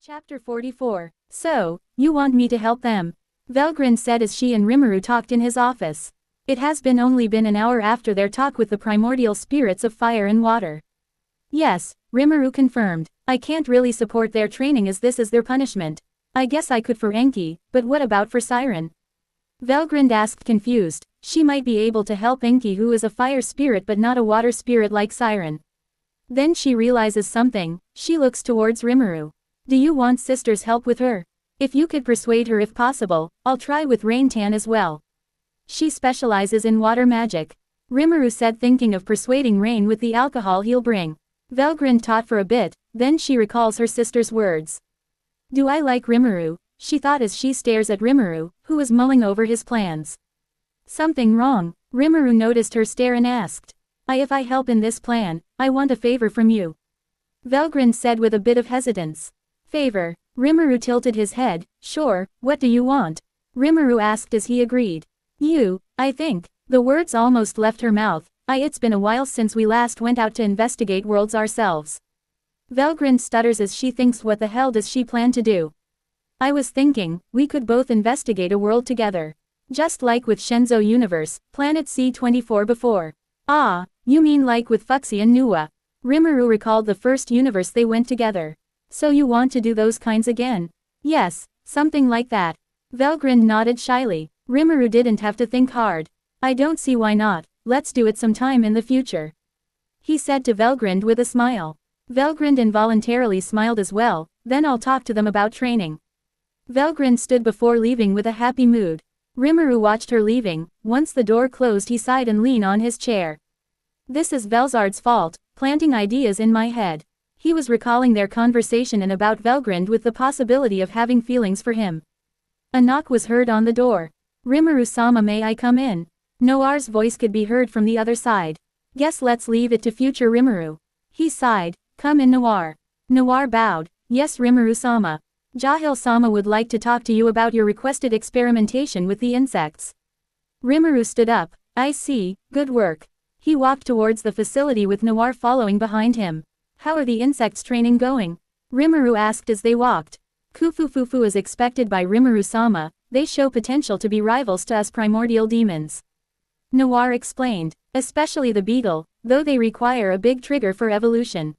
Chapter 44. So, you want me to help them? Valgrind said as she and Rimuru talked in his office. It has only been an hour after their talk with the primordial spirits of fire and water. Yes, Rimuru confirmed. I can't really support their training as this is their punishment. I guess I could for Enki, but what about for Siren? Valgrind asked confused. She might be able to help Enki, who is a fire spirit but not a water spirit like Siren. Then she realizes something. She looks towards Rimuru. Do you want sister's help with her? If you could persuade her if possible, I'll try with Raintan as well. She specializes in water magic. Rimuru said, thinking of persuading Rain with the alcohol he'll bring. Valgrind thought for a bit, then she recalls her sister's words. Do I like Rimuru? She thought as she stares at Rimuru, who was mulling over his plans. Something wrong? Rimuru noticed her stare and asked. If I help in this plan, I want a favor from you. Valgrind said with a bit of hesitance. Favor. Rimuru tilted his head. Sure, what do you want? Rimuru asked as he agreed. I think. The words almost left her mouth. It's been a while since we last went out to investigate worlds ourselves. Valgrind stutters as she thinks, what the hell does she plan to do? I was thinking, we could both investigate a world together. Just like with Shenzo Universe, Planet C-24 before. Ah, you mean like with Fuxi and Nuwa. Rimuru recalled the first universe they went together. So you want to do those kinds again? Yes, something like that. Valgrind nodded shyly. Rimuru didn't have to think hard. I don't see why not. Let's do it sometime in the future. He said to Valgrind with a smile. Valgrind involuntarily smiled as well. Then I'll talk to them about training. Valgrind stood before leaving with a happy mood. Rimuru watched her leaving. Once the door closed, he sighed and leaned on his chair. This is Velzard's fault, planting ideas in my head. He was recalling their conversation and about Valgrind with the possibility of having feelings for him. A knock was heard on the door. Rimuru-sama, may I come in? Noir's voice could be heard from the other side. Guess let's leave it to future Rimuru. He sighed. Come in, Noir. Noir bowed. Yes, Rimuru-sama. Jahil-sama would like to talk to you about your requested experimentation with the insects. Rimuru stood up. I see, good work. He walked towards the facility with Noir following behind him. How are the insects training going? Rimuru asked as they walked. Kufufufu as expected by Rimuru-sama, they show potential to be rivals to us primordial demons. Noir explained. Especially the beetle, though they require a big trigger for evolution.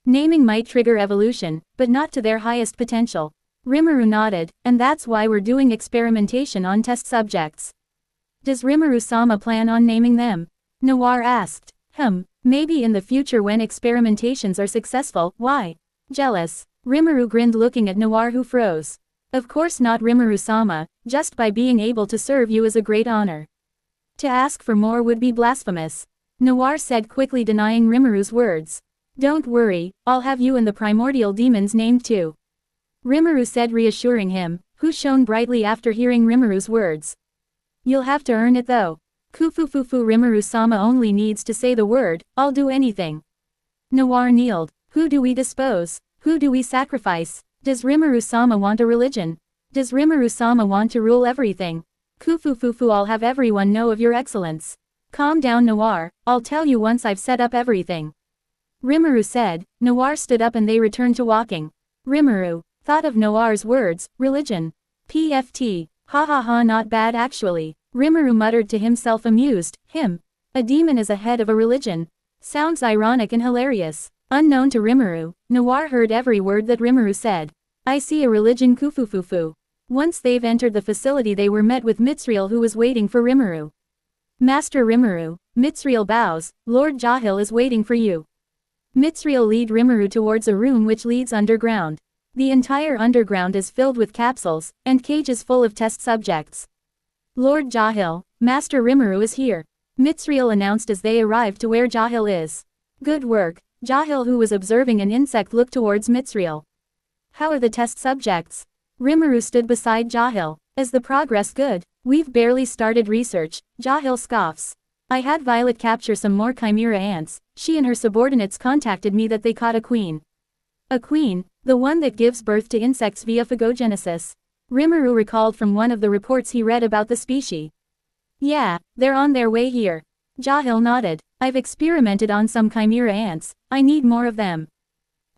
Naming might trigger evolution, but not to their highest potential. Rimuru nodded, and that's why we're doing experimentation on test subjects. Does Rimuru-sama plan on naming them? Noir asked. Maybe in the future when experimentations are successful. Why? Jealous. Rimuru grinned looking at Noir, who froze. Of course not, Rimuru-sama, just by being able to serve you is a great honor. To ask for more would be blasphemous. Noir said, quickly denying Rimuru's words. Don't worry, I'll have you and the primordial demons named too. Rimuru said, reassuring him, who shone brightly after hearing Rimuru's words. You'll have to earn it though. Kufufufu, Rimuru-sama only needs to say the word, I'll do anything. Noir kneeled. Who do we dispose? Who do we sacrifice? Does Rimuru-sama want a religion? Does Rimuru-sama want to rule everything? Kufufufu, I'll have everyone know of your excellence. Calm down, Noir, I'll tell you once I've set up everything. Rimuru said. Noir stood up and they returned to walking. Rimuru thought of Noir's words, religion. PFT. Ha ha ha, not bad actually. Rimuru muttered to himself, amused. A demon is a head of a religion. Sounds ironic and hilarious. Unknown to Rimuru, Noir heard every word that Rimuru said. I see a religion, Kufufufu. Once they've entered the facility they were met with Mitsriel, who was waiting for Rimuru. Master Rimuru. Mitsriel bows. Lord Jahil is waiting for you. Mitsriel lead Rimuru towards a room which leads underground. The entire underground is filled with capsules, and cages full of test subjects. Lord Jahil, Master Rimuru is here. Mitsriel announced as they arrived to where Jahil is. Good work. Jahil, who was observing an insect, looked towards Mitsriel. How are the test subjects? Rimuru stood beside Jahil. Is the progress good? We've barely started research, Jahil scoffs. I had Violet capture some more chimera ants. She and her subordinates contacted me that they caught a queen. A queen? The one that gives birth to insects via phagogenesis. Rimuru recalled from one of the reports he read about the species. Yeah, they're on their way here. Jahil nodded. I've experimented on some chimera ants. I need more of them.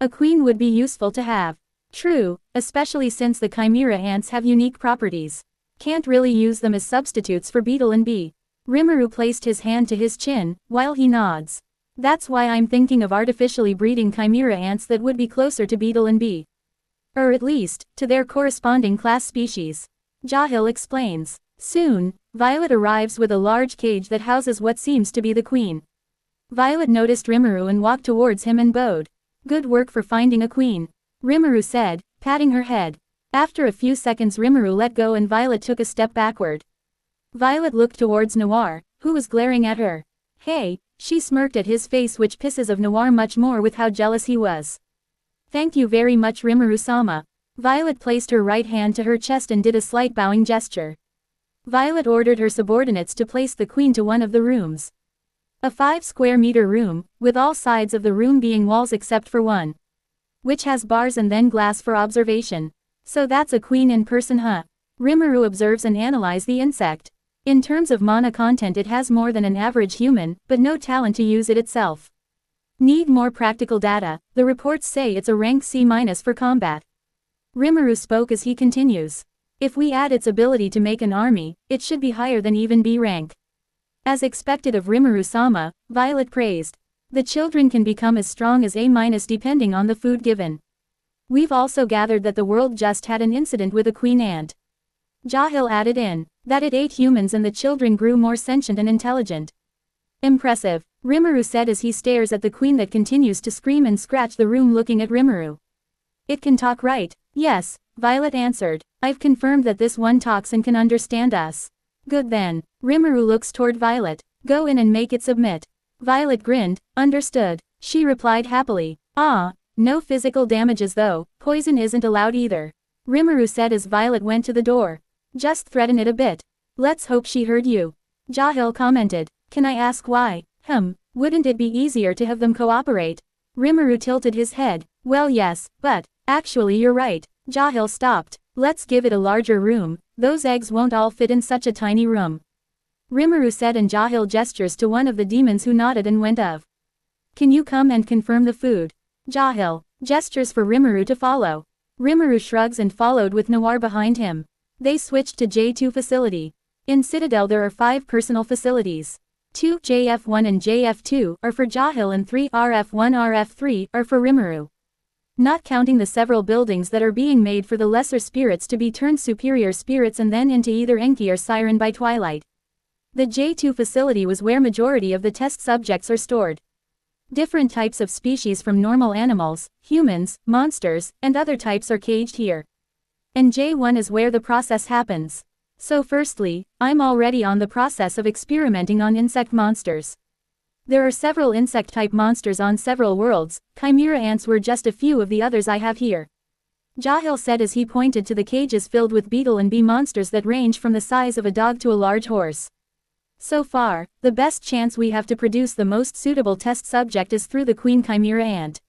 A queen would be useful to have. True, especially since the chimera ants have unique properties. Can't really use them as substitutes for beetle and bee. Rimuru placed his hand to his chin, while he nods. That's why I'm thinking of artificially breeding chimera ants that would be closer to beetle and bee. Or at least, to their corresponding class species. Jahil explains. Soon, Violet arrives with a large cage that houses what seems to be the queen. Violet noticed Rimuru and walked towards him and bowed. Good work for finding a queen, Rimuru said, patting her head. After a few seconds Rimuru let go and Violet took a step backward. Violet looked towards Noir, who was glaring at her. Hey, she smirked at his face, which pisses of Noir much more with how jealous he was. Thank you very much, Rimuru-sama. Violet placed her right hand to her chest and did a slight bowing gesture. Violet ordered her subordinates to place the queen to one of the rooms. A 5-square-meter room, with all sides of the room being walls except for one, which has bars and then glass for observation. So that's a queen in person, huh? Rimuru observes and analyzes the insect. In terms of mana content it has more than an average human, but no talent to use it itself. Need more practical data, the reports say it's a rank C- for combat. Rimuru spoke as he continues. If we add its ability to make an army, it should be higher than even B rank. As expected of Rimuru-sama, Violet praised. The children can become as strong as A- depending on the food given. We've also gathered that the world just had an incident with a queen ant. Jahil added in, that it ate humans and the children grew more sentient and intelligent. Impressive, Rimuru said as he stares at the queen that continues to scream and scratch the room looking at Rimuru. It can talk, right? Yes, Violet answered. I've confirmed that this one talks and can understand us. Good then. Rimuru looks toward Violet. Go in and make it submit. Violet grinned. Understood. She replied happily. Ah, no physical damages though, poison isn't allowed either. Rimuru said as Violet went to the door. Just threaten it a bit. Let's hope she heard you. Jahil commented. Can I ask why? Wouldn't it be easier to have them cooperate? Rimuru tilted his head. Well yes, but, actually you're right. Jahil stopped. Let's give it a larger room, those eggs won't all fit in such a tiny room. Rimuru said and Jahil gestures to one of the demons who nodded and went of. Can you come and confirm the food? Jahil gestures for Rimuru to follow. Rimuru shrugs and followed with Noir behind him. They switched to J2 facility. In Citadel there are 5 personal facilities. 2 JF1 and JF2 are for Jahil and 3 RF1 RF3 are for Rimuru. Not counting the several buildings that are being made for the lesser spirits to be turned superior spirits and then into either Enki or Siren by twilight. The J2 facility was where majority of the test subjects are stored. Different types of species from normal animals, humans, monsters, and other types are caged here. And J1 is where the process happens. So firstly, I'm already on the process of experimenting on insect monsters. There are several insect-type monsters on several worlds, chimera ants were just a few of the others I have here. Jahil said as he pointed to the cages filled with beetle and bee monsters that range from the size of a dog to a large horse. So far, the best chance we have to produce the most suitable test subject is through the queen chimera ant.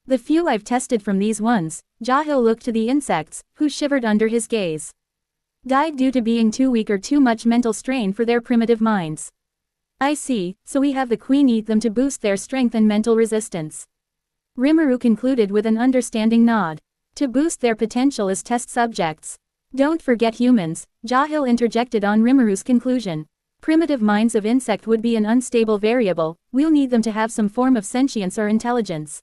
The few I've tested from these ones, Jahil looked to the insects, who shivered under his gaze. Died due to being too weak or too much mental strain for their primitive minds. I see, so we have the queen eat them to boost their strength and mental resistance. Rimuru concluded with an understanding nod. To boost their potential as test subjects. Don't forget humans, Jahil interjected on Rimuru's conclusion. Primitive minds of insect would be an unstable variable, we'll need them to have some form of sentience or intelligence.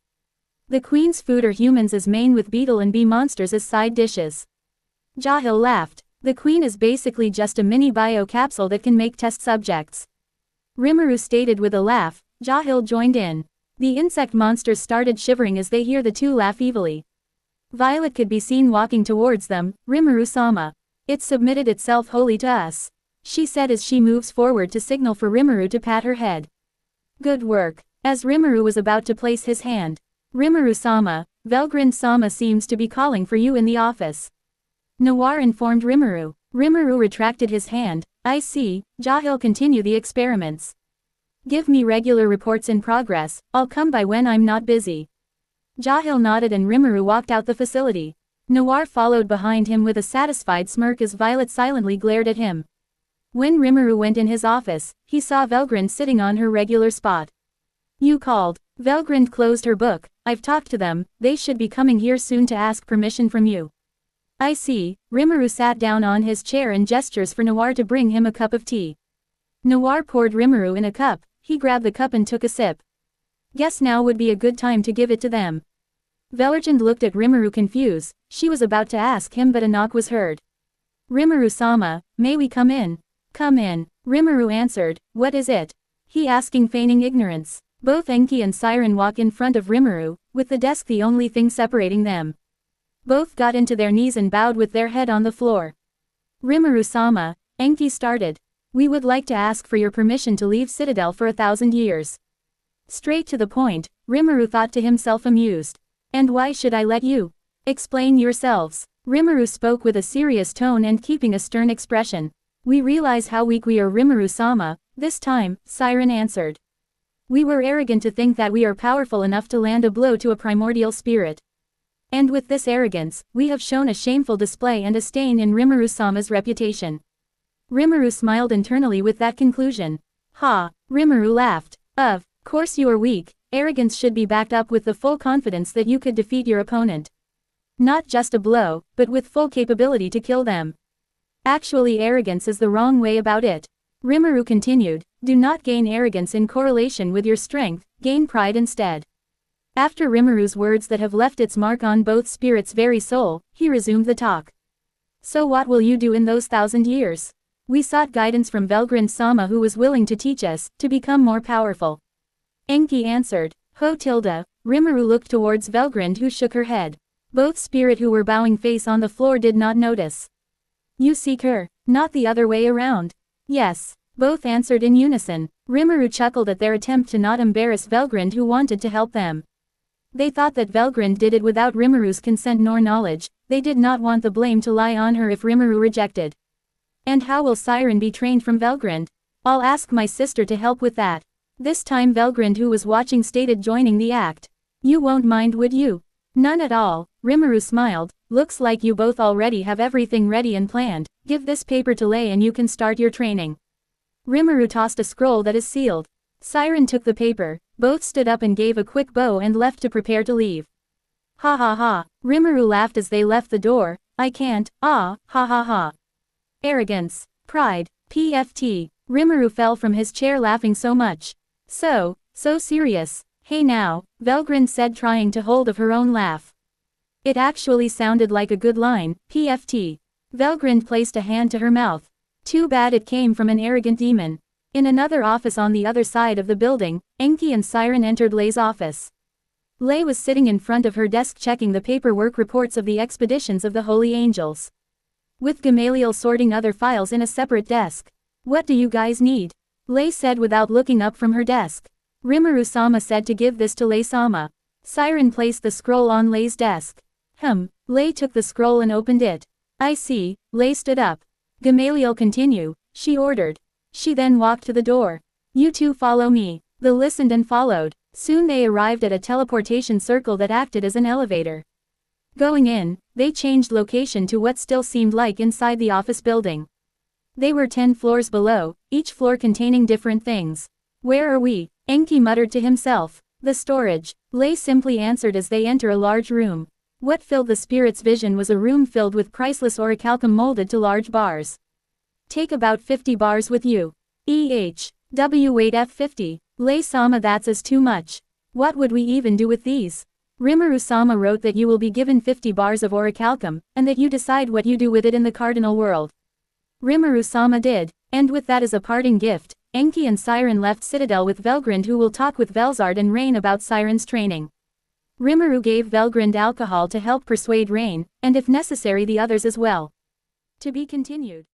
The queen's food are humans as main with beetle and bee monsters as side dishes. Jahil laughed. The queen is basically just a mini bio capsule that can make test subjects. Rimuru stated with a laugh. Jahil joined in. The insect monsters started shivering as they hear the two laugh evilly. Violet could be seen walking towards them. Rimuru-sama. It submitted itself wholly to us. She said as she moves forward to signal for Rimuru to pat her head. Good work. As Rimuru was about to place his hand. Rimuru-sama, Velgrin-sama seems to be calling for you in the office. Noir informed Rimuru. Rimuru retracted his hand. I see, Jahil continue the experiments. Give me regular reports in progress, I'll come by when I'm not busy. Jahil nodded and Rimuru walked out the facility. Noir followed behind him with a satisfied smirk as Violet silently glared at him. When Rimuru went in his office, he saw Velgrin sitting on her regular spot. You called. Valgrind closed her book. I've talked to them, they should be coming here soon to ask permission from you. I see. Rimuru sat down on his chair and gestures for Noir to bring him a cup of tea. Noir poured Rimuru in a cup, he grabbed the cup and took a sip. Guess now would be a good time to give it to them. Valgrind looked at Rimuru confused, she was about to ask him but a knock was heard. Rimuru-sama, may we come in? Come in. Rimuru answered, what is it? He asking feigning ignorance. Both Enki and Siren walk in front of Rimuru, with the desk the only thing separating them. Both got into their knees and bowed with their head on the floor. Rimuru-sama, Enki started. We would like to ask for your permission to leave Citadel for 1,000 years. Straight to the point, Rimuru thought to himself amused. And why should I let you? Explain yourselves. Rimuru spoke with a serious tone and keeping a stern expression. We realize how weak we are, Rimuru-sama. This time, Siren answered. We were arrogant to think that we are powerful enough to land a blow to a primordial spirit. And with this arrogance, we have shown a shameful display and a stain in Rimuru-sama's reputation. Rimuru smiled internally with that conclusion. Ha! Rimuru laughed. Of course you are weak. Arrogance should be backed up with the full confidence that you could defeat your opponent. Not just a blow, but with full capability to kill them. Actually, arrogance is the wrong way about it. Rimuru continued, do not gain arrogance in correlation with your strength, gain pride instead. After Rimuru's words that have left its mark on both spirits' very soul, he resumed the talk. So what will you do in those 1,000 years? We sought guidance from Valgrind-sama who was willing to teach us, to become more powerful. Enki answered. Ho tilde. Rimuru looked towards Valgrind who shook her head. Both spirit who were bowing face on the floor did not notice. You seek her, not the other way around. Yes. Both answered in unison. Rimuru chuckled at their attempt to not embarrass Valgrind who wanted to help them. They thought that Valgrind did it without Rimuru's consent nor knowledge, they did not want the blame to lie on her if Rimuru rejected. And how will Siren be trained from Valgrind? I'll ask my sister to help with that. This time Valgrind who was watching stated joining the act. You won't mind, would you? None at all. Rimuru smiled. Looks like you both already have everything ready and planned. Give this paper to Lei and you can start your training. Rimuru tossed a scroll that is sealed. Siren took the paper. Both stood up and gave a quick bow and left to prepare to leave. Ha ha ha. Rimuru laughed as they left the door. I can't. Ah, ha ha ha. Arrogance. Pride. PFT. Rimuru fell from his chair laughing so much. So serious. Hey now, Valgrind said trying to hold of her own laugh. It actually sounded like a good line, PFT. Valgrind placed a hand to her mouth. Too bad it came from an arrogant demon. In another office on the other side of the building, Enki and Siren entered Lei's office. Lei was sitting in front of her desk checking the paperwork reports of the expeditions of the Holy Angels. With Gamaliel sorting other files in a separate desk. What do you guys need? Lei said without looking up from her desk. Rimuru-sama said to give this to Lei-sama. Siren placed the scroll on Lei's desk. Lei took the scroll and opened it. I see. Lei stood up. Gamaliel continue, she ordered. She then walked to the door. You two follow me. They listened and followed. Soon they arrived at a teleportation circle that acted as an elevator. Going in, they changed location to what still seemed like inside the office building. They were 10 floors below, each floor containing different things. Where are we? Enki muttered to himself. The storage. Lei simply answered as they enter a large room. What filled the spirit's vision was a room filled with priceless orichalcum molded to large bars. Take about 50 bars with you. W weight F50. Lei-sama, that's too much. What would we even do with these? Rimuru-sama wrote that you will be given 50 bars of orichalcum, and that you decide what you do with it in the cardinal world. Rimuru-sama did, and with that as a parting gift, Enki and Siren left Citadel with Valgrind who will talk with Velzard and Rain about Siren's training. Rimuru gave Valgrind alcohol to help persuade Rain, and if necessary the others as well. To be continued.